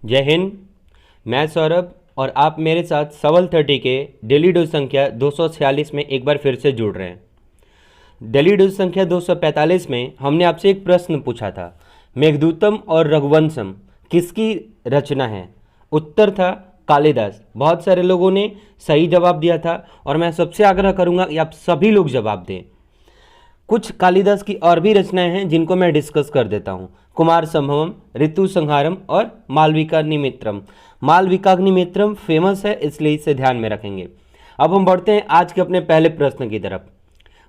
जय हिंद। मैं सौरभ और आप मेरे साथ सवाल 30 के डेली डोज संख्या 246 में एक बार फिर से जुड़ रहे हैं। डेली डोज संख्या 245 में हमने आपसे एक प्रश्न पूछा था, मेघदूतम और रघुवंशम किसकी रचना है? उत्तर था कालिदास। बहुत सारे लोगों ने सही जवाब दिया था और मैं सबसे आग्रह करूंगा कि आप सभी लोग जवाब दें। कुछ कालिदास की और भी रचनाएं हैं जिनको मैं डिस्कस कर देता हूं। कुमार संभवम, ऋतु संहारम और मालविकाग्निमित्रम। मालविकाग्निमित्रम फेमस है, इसलिए इसे ध्यान में रखेंगे। अब हम बढ़ते हैं आज के अपने पहले प्रश्न की तरफ।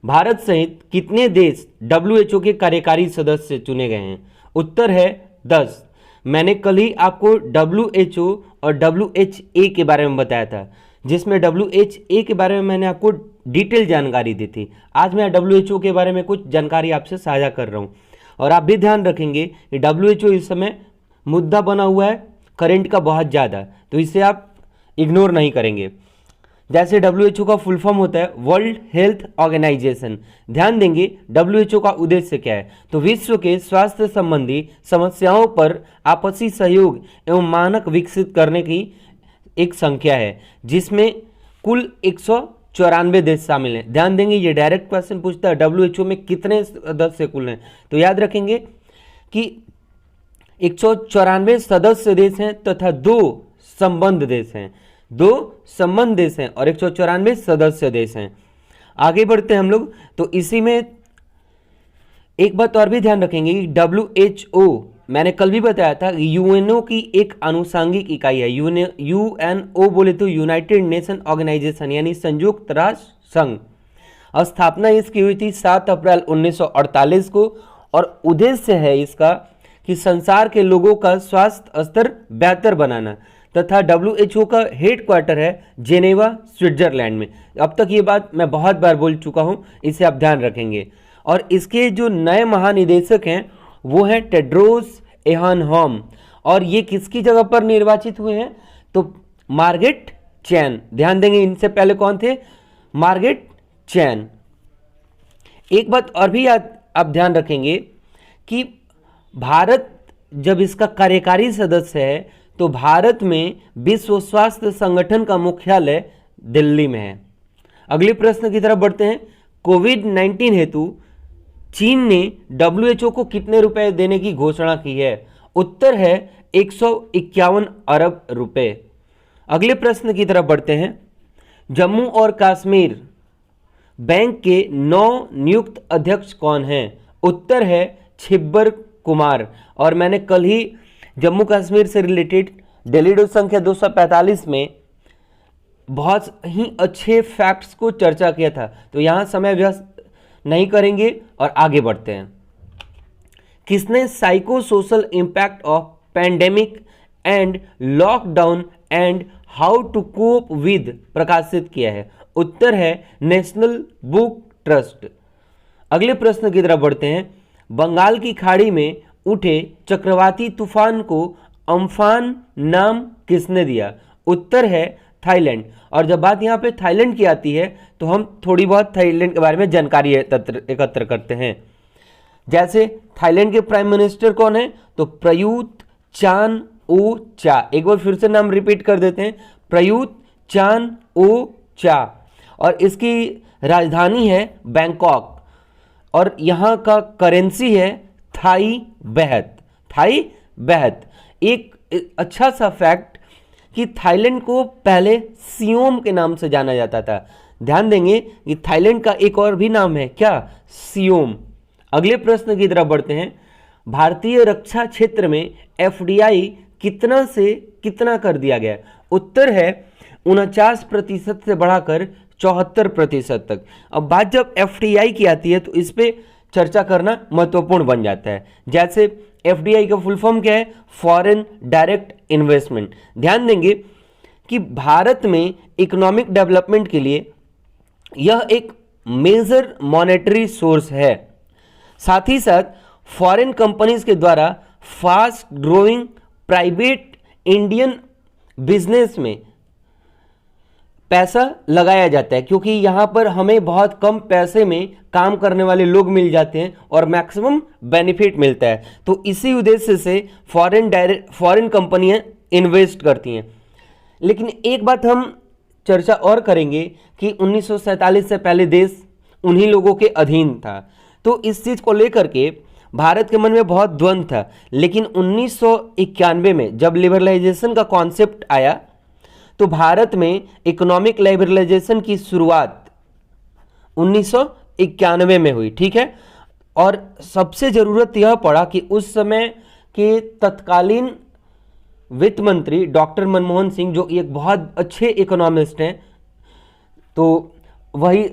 भारत सहित कितने देश WHO के कार्यकारी सदस्य चुने गए हैं? उत्तर है 10। मैंने कल ही आपको WHO और WHA के बारे में बताया था, जिसमें WHA के बारे में मैंने आपको डिटेल जानकारी दी थी। आज मैं WHO के बारे में कुछ जानकारी आपसे साझा कर रहा हूँ। और आप भी ध्यान रखेंगे कि WHO इस समय मुद्दा बना हुआ है करंट का बहुत ज़्यादा, तो इसे आप इग्नोर नहीं करेंगे। जैसे WHO का फुल फॉर्म होता है वर्ल्ड हेल्थ ऑर्गेनाइजेशन। ध्यान देंगे WHO का उद्देश्य क्या है, तो विश्व के स्वास्थ्य संबंधी समस्याओं पर आपसी सहयोग एवं मानक विकसित करने की एक संख्या है, जिसमें कुल 194 देश शामिल हैं। ध्यान देंगे, ये डायरेक्ट क्वेश्चन पूछता है WHO में कितने सदस्य कुल हैं, तो याद रखेंगे कि 194 सदस्य देश हैं तथा 2 संबंध देश हैं। 2 संबंध देश हैं और 194 सदस्य देश हैं। आगे बढ़ते हैं हम लोग, तो इसी में एक बात और भी ध्यान रखेंगे कि WHO मैंने कल भी बताया था UNO की एक आनुषांगिक इकाई है। UNO बोले तो यूनाइटेड नेशन ऑर्गेनाइजेशन, यानी संयुक्त राष्ट्र संघ। स्थापना इसकी हुई थी 7 अप्रैल 1948 को और उद्देश्य है इसका कि संसार के लोगों का स्वास्थ्य स्तर बेहतर बनाना, तथा WHO का हेड क्वार्टर है जेनेवा, स्विट्जरलैंड में। अब तक ये बात मैं बहुत बार बोल चुका हूँ, इसे आप ध्यान रखेंगे। और इसके जो नए महानिदेशक हैं वो हैं टेड्रोस एहानहॉम, और ये किसकी जगह पर निर्वाचित हुए हैं, तो मार्गरेट चैन। ध्यान देंगे, इनसे पहले कौन थे? मार्गरेट चैन। एक बात और भी आप ध्यान रखेंगे कि भारत जब इसका कार्यकारी सदस्य है तो भारत में विश्व स्वास्थ्य संगठन का मुख्यालय दिल्ली में है। अगले प्रश्न की तरफ बढ़ते हैं। कोविड-19 हेतु चीन ने WHO को कितने रुपए देने की घोषणा की है? उत्तर है 151 अरब रुपए। अगले प्रश्न की तरफ बढ़ते हैं। जम्मू और कश्मीर बैंक के 9 नियुक्त अध्यक्ष कौन हैं? उत्तर है छिब्बर कुमार। और मैंने कल ही जम्मू कश्मीर से रिलेटेड डेली डोज संख्या 245 में बहुत ही अच्छे फैक्ट्स को चर्चा किया था, तो यहां समय व्यस्त नहीं करेंगे और आगे बढ़ते हैं। किसने psychosocial impact of pandemic and lockdown and how to cope with प्रकाशित किया है? उत्तर है नेशनल बुक ट्रस्ट। अगले प्रश्न की तरफ बढ़ते हैं। बंगाल की खाड़ी में उठे चक्रवाती तूफान को अम्फान नाम किसने दिया? उत्तर है थाईलैंड। और जब बात यहाँ पे थाईलैंड की आती है तो हम थोड़ी बहुत थाईलैंड के बारे में जानकारी एकत्र करते हैं। जैसे थाईलैंड के प्राइम मिनिस्टर कौन है, तो प्रयुत चान ओ चा। एक बार फिर से नाम रिपीट कर देते हैं, प्रयुत चान ओ चा। और इसकी राजधानी है बैंकॉक और यहाँ का करेंसी है थाई बेहत। थाई बेहत। एक अच्छा सा फैक्ट कि थाईलैंड को पहले सियोम के नाम से जाना जाता था। ध्यान देंगे कि थाईलैंड का एक और भी नाम है, क्या? सियोम। अगले प्रश्न की तरफ बढ़ते हैं। भारतीय रक्षा क्षेत्र में FDI कितना से कितना कर दिया गया? उत्तर है 49% से बढ़ाकर 74% तक। अब बात जब FDI की आती है तो इस पे चर्चा करना महत्वपूर्ण बन जाता है। जैसे FDI का फुल फॉर्म क्या है? Foreign direct investment. ध्यान देंगे कि भारत में इकोनॉमिक डेवलपमेंट के लिए यह एक मेजर मॉनेटरी सोर्स है। साथ ही साथ फॉरेन कंपनीज के द्वारा fast growing private Indian business में पैसा लगाया जाता है, क्योंकि यहाँ पर हमें बहुत कम पैसे में काम करने वाले लोग मिल जाते हैं और मैक्सिमम बेनिफिट मिलता है। तो इसी उद्देश्य से फॉरेन कंपनियां इन्वेस्ट करती हैं। लेकिन एक बात हम चर्चा और करेंगे कि 1947 से पहले देश उन्हीं लोगों के अधीन था, तो इस चीज को लेकर के भारत के मन में बहुत द्वंद्व था। लेकिन 1991 में जब लिबरलाइजेशन का कॉन्सेप्ट आया तो भारत में इकोनॉमिक लिबरलाइजेशन की शुरुआत 1991 में हुई, ठीक है। और सबसे ज़रूरत यह पड़ा कि उस समय के तत्कालीन वित्त मंत्री डॉक्टर मनमोहन सिंह, जो एक बहुत अच्छे इकोनॉमिस्ट हैं, तो वही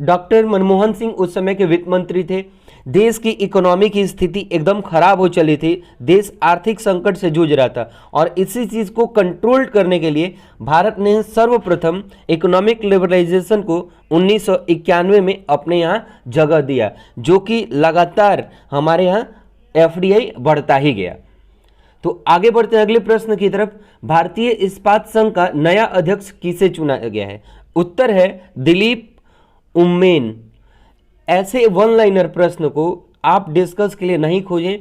डॉक्टर मनमोहन सिंह उस समय के वित्त मंत्री थे। देश की इकोनॉमी की स्थिति एकदम खराब हो चली थी, देश आर्थिक संकट से जूझ रहा था, और इसी चीज़ को कंट्रोल करने के लिए भारत ने सर्वप्रथम इकोनॉमिक लिबरलाइजेशन को 1991 में अपने यहाँ जगह दिया, जो कि लगातार हमारे यहाँ एफडीआई बढ़ता ही गया। तो आगे बढ़ते हैं अगले प्रश्न की तरफ। भारतीय इस्पात संघ का नया अध्यक्ष किसे चुना गया है? उत्तर है दिलीप उम्मेन। ऐसे वन लाइनर प्रश्न को आप डिस्कस के लिए नहीं खोजें।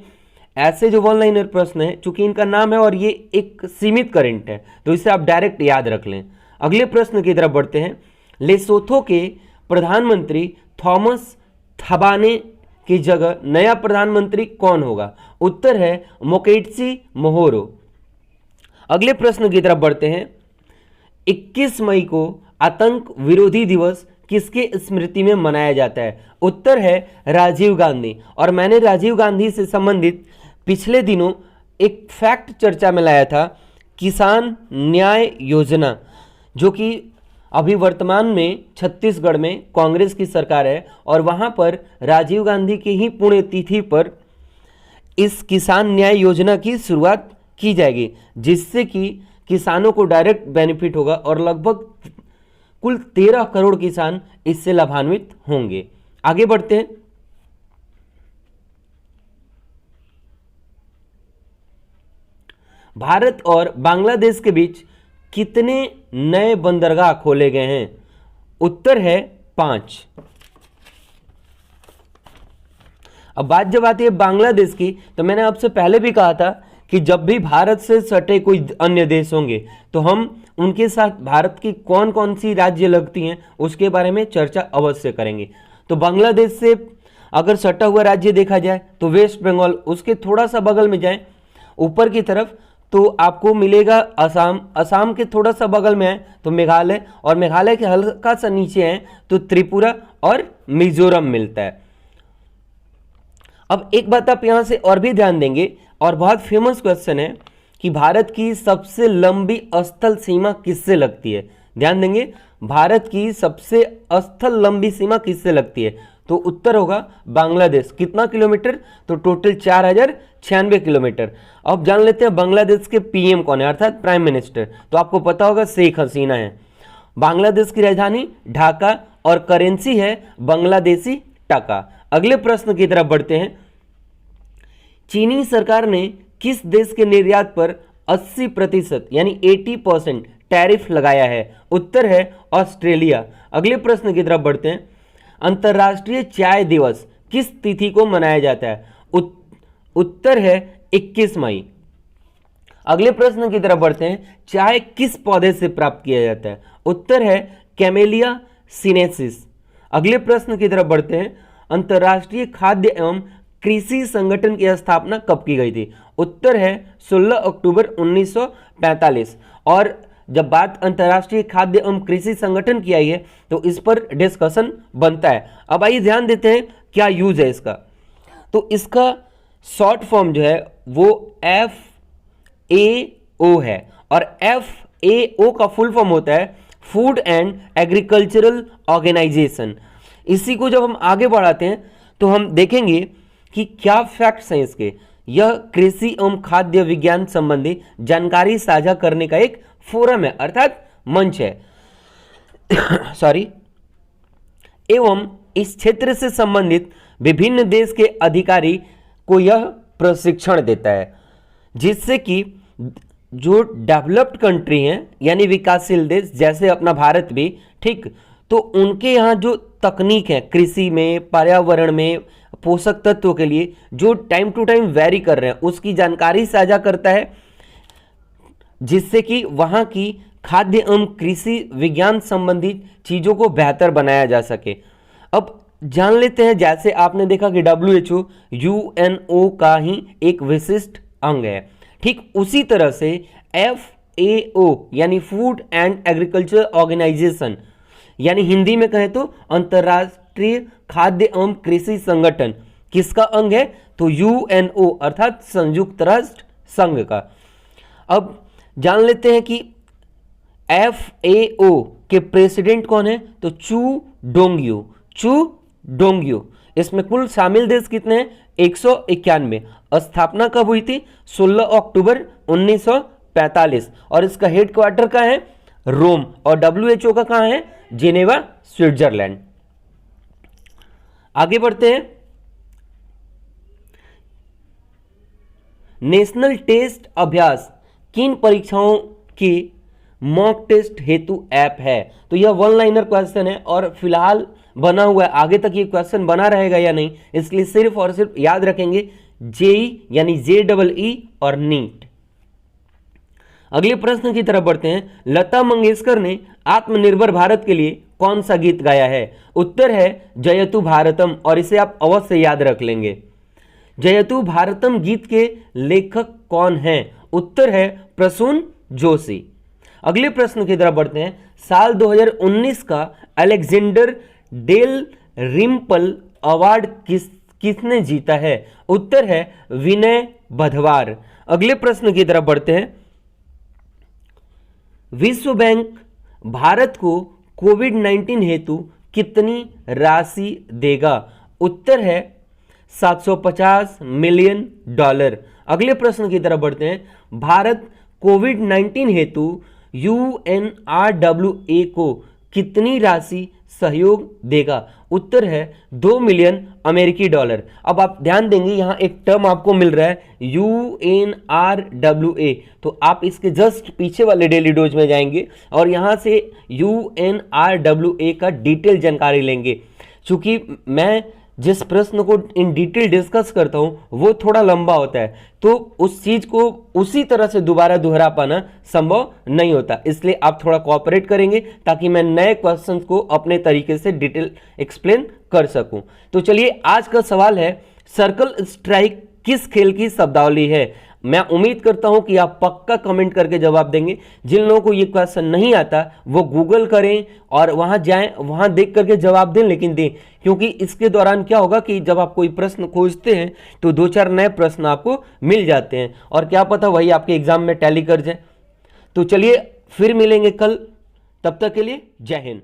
ऐसे जो वन लाइनर प्रश्न है, चूंकि इनका नाम है और ये एक सीमित करंट है, तो इसे आप डायरेक्ट याद रख लें। अगले प्रश्न की तरफ बढ़ते हैं। लेसोथो के प्रधानमंत्री थॉमस थबाने की जगह नया प्रधानमंत्री कौन होगा? उत्तर है मोकेटसी मोहोरो। अगले प्रश्न की तरफ बढ़ते हैं। 21 मई को आतंक विरोधी दिवस किसके स्मृति में मनाया जाता है? उत्तर है राजीव गांधी। और मैंने राजीव गांधी से संबंधित पिछले दिनों एक फैक्ट चर्चा में लाया था, किसान न्याय योजना, जो कि अभी वर्तमान में छत्तीसगढ़ में कांग्रेस की सरकार है, और वहाँ पर राजीव गांधी की ही पुण्यतिथि पर इस किसान न्याय योजना की शुरुआत की जाएगी, जिससे कि किसानों को डायरेक्ट बेनिफिट होगा और लगभग कुल 13 करोड़ किसान इससे लाभान्वित होंगे। आगे बढ़ते हैं। भारत और बांग्लादेश के बीच कितने नए बंदरगाह खोले गए हैं? उत्तर है 5। अब बात जब आती है बांग्लादेश की, तो मैंने आपसे पहले भी कहा था कि जब भी भारत से सटे कोई अन्य देश होंगे तो हम उनके साथ भारत की कौन कौन सी राज्य लगती हैं उसके बारे में चर्चा अवश्य करेंगे। तो बांग्लादेश से अगर सटा हुआ राज्य देखा जाए तो वेस्ट बंगाल, उसके थोड़ा सा बगल में जाए ऊपर की तरफ तो आपको मिलेगा असम, असम के थोड़ा सा बगल में है तो मेघालय, और मेघालय के हल्का सा नीचे है तो त्रिपुरा और मिजोरम मिलता है। अब एक बात आप यहां से और भी ध्यान देंगे, और बहुत फेमस क्वेश्चन है कि भारत की सबसे लंबी स्थल सीमा किससे लगती है? ध्यान देंगे, भारत की सबसे स्थल लंबी सीमा किससे लगती है? तो उत्तर होगा बांग्लादेश। कितना किलोमीटर? तो टोटल 4096 किलोमीटर। अब जान लेते हैं बांग्लादेश के पीएम कौन है, अर्थात प्राइम मिनिस्टर। तो आपको पता होगा शेख हसीना है। बांग्लादेश की राजधानी ढाका और करेंसी है बांग्लादेशी टका। अगले प्रश्न की तरफ बढ़ते हैं। चीनी सरकार ने किस देश के निर्यात पर 80% यानी 80% टैरिफ लगाया है? उत्तर है ऑस्ट्रेलिया। अगले प्रश्न की तरफ बढ़ते हैं। अंतर्राष्ट्रीय चाय दिवस किस तिथि को मनाया जाता है? उत्तर है 21 मई। अगले प्रश्न की तरफ बढ़ते हैं। चाय किस पौधे से प्राप्त किया जाता है? उत्तर है कैमेलिया सिनेसिस। अगले प्रश्न की तरफ बढ़ते हैं। अंतर्राष्ट्रीय खाद्य एवं कृषि संगठन की स्थापना कब की गई थी? उत्तर है 16 अक्टूबर 1945। और जब बात अंतर्राष्ट्रीय खाद्य एवं कृषि संगठन की आई है तो इस पर डिस्कशन बनता है। अब आइए ध्यान देते हैं क्या यूज है इसका। तो इसका शॉर्ट फॉर्म जो है वो FAO है, और FAO का फुल फॉर्म होता है फूड एंड एग्रीकल्चरल ऑर्गेनाइजेशन। इसी को जब हम आगे बढ़ाते हैं तो हम देखेंगे कि क्या फैक्ट्स हैं इसके। यह कृषि एवं खाद्य विज्ञान संबंधी जानकारी साझा करने का एक फोरम है, अर्थात मंच है सॉरी, एवं इस क्षेत्र से संबंधित विभिन्न देश के अधिकारी को यह प्रशिक्षण देता है, जिससे कि जो डेवलप्ड कंट्री हैं यानी विकासशील देश जैसे अपना भारत भी, ठीक, तो उनके यहाँ जो तकनीक है कृषि में, पर्यावरण में, पोषक तत्वों के लिए जो टाइम टू टाइम वेरी कर रहे हैं उसकी जानकारी साझा करता है जिससे कि वहाँ की खाद्य एवं कृषि विज्ञान संबंधित चीज़ों को बेहतर बनाया जा सके। अब जान लेते हैं, जैसे आपने देखा कि WHO UNO का ही एक विशिष्ट अंग है, ठीक उसी तरह से FAO यानी फूड एंड एग्रीकल्चर ऑर्गेनाइजेशन, यानी हिंदी में कहें तो अंतर्राष्ट्रीय खाद्य एवं कृषि संगठन, किसका अंग है? तो UNO अर्थात संयुक्त राष्ट्र संघ का। अब जान लेते हैं कि FAO के प्रेसिडेंट कौन है? तो चू डोंगयू। इसमें कुल शामिल देश कितने हैं? 191। स्थापना कब हुई थी? 16 अक्टूबर 1945 और इसका हेडक्वार्टर कहाँ है? रोम। और WHO का कहाँ है? Geneva, Switzerland. आगे बढ़ते हैं। नेशनल टेस्ट अभ्यास किन परीक्षाओं की मॉक टेस्ट हेतु ऐप है? तो यह वन लाइनर क्वेश्चन है और फिलहाल बना हुआ है, आगे तक ये क्वेश्चन बना रहेगा या नहीं, इसलिए सिर्फ और सिर्फ याद रखेंगे JEE यानी JEE और नीट। अगले प्रश्न की तरफ बढ़ते हैं। लता मंगेशकर ने आत्मनिर्भर भारत के लिए कौन सा गीत गाया है? उत्तर है जयतु भारतम, और इसे आप अवश्य याद रख लेंगे। जयतु भारतम गीत के लेखक कौन हैं? उत्तर है प्रसून जोशी। अगले प्रश्न की तरफ बढ़ते हैं। साल 2019 का अलेक्जेंडर डेल रिम्पल अवार्ड किसने जीता है? उत्तर है विनय बधवार। अगले प्रश्न की तरफ बढ़ते हैं। विश्व बैंक भारत को कोविड-19 हेतु कितनी राशि देगा? उत्तर है $750 मिलियन। अगले प्रश्न की तरफ बढ़ते हैं। भारत कोविड-19 हेतु UNRWA को कितनी राशि सहयोग देगा? उत्तर है $2 मिलियन अमेरिकी डॉलर। अब आप ध्यान देंगे, यहां एक टर्म आपको मिल रहा है UNRWA, तो आप इसके जस्ट पीछे वाले डेली डोज में जाएंगे और यहां से UNRWA का डिटेल जानकारी लेंगे। चूंकि मैं जिस प्रश्न को इन डिटेल डिस्कस करता हूं वो थोड़ा लंबा होता है, तो उस चीज को उसी तरह से दोबारा दोहरा पाना संभव नहीं होता, इसलिए आप थोड़ा कोऑपरेट करेंगे ताकि मैं नए क्वेश्चंस को अपने तरीके से डिटेल एक्सप्लेन कर सकूं। तो चलिए, आज का सवाल है सर्कल स्ट्राइक किस खेल की शब्दावली है? मैं उम्मीद करता हूं कि आप पक्का कमेंट करके जवाब देंगे। जिन लोगों को ये क्वेश्चन नहीं आता वो गूगल करें और वहां जाएं, वहां देख करके जवाब दें, लेकिन दें, क्योंकि इसके दौरान क्या होगा कि जब आप कोई प्रश्न खोजते हैं तो 2-4 नए प्रश्न आपको मिल जाते हैं और क्या पता वही आपके एग्जाम में टैली कर जाए। तो चलिए फिर मिलेंगे कल, तब तक के लिए जय हिंद।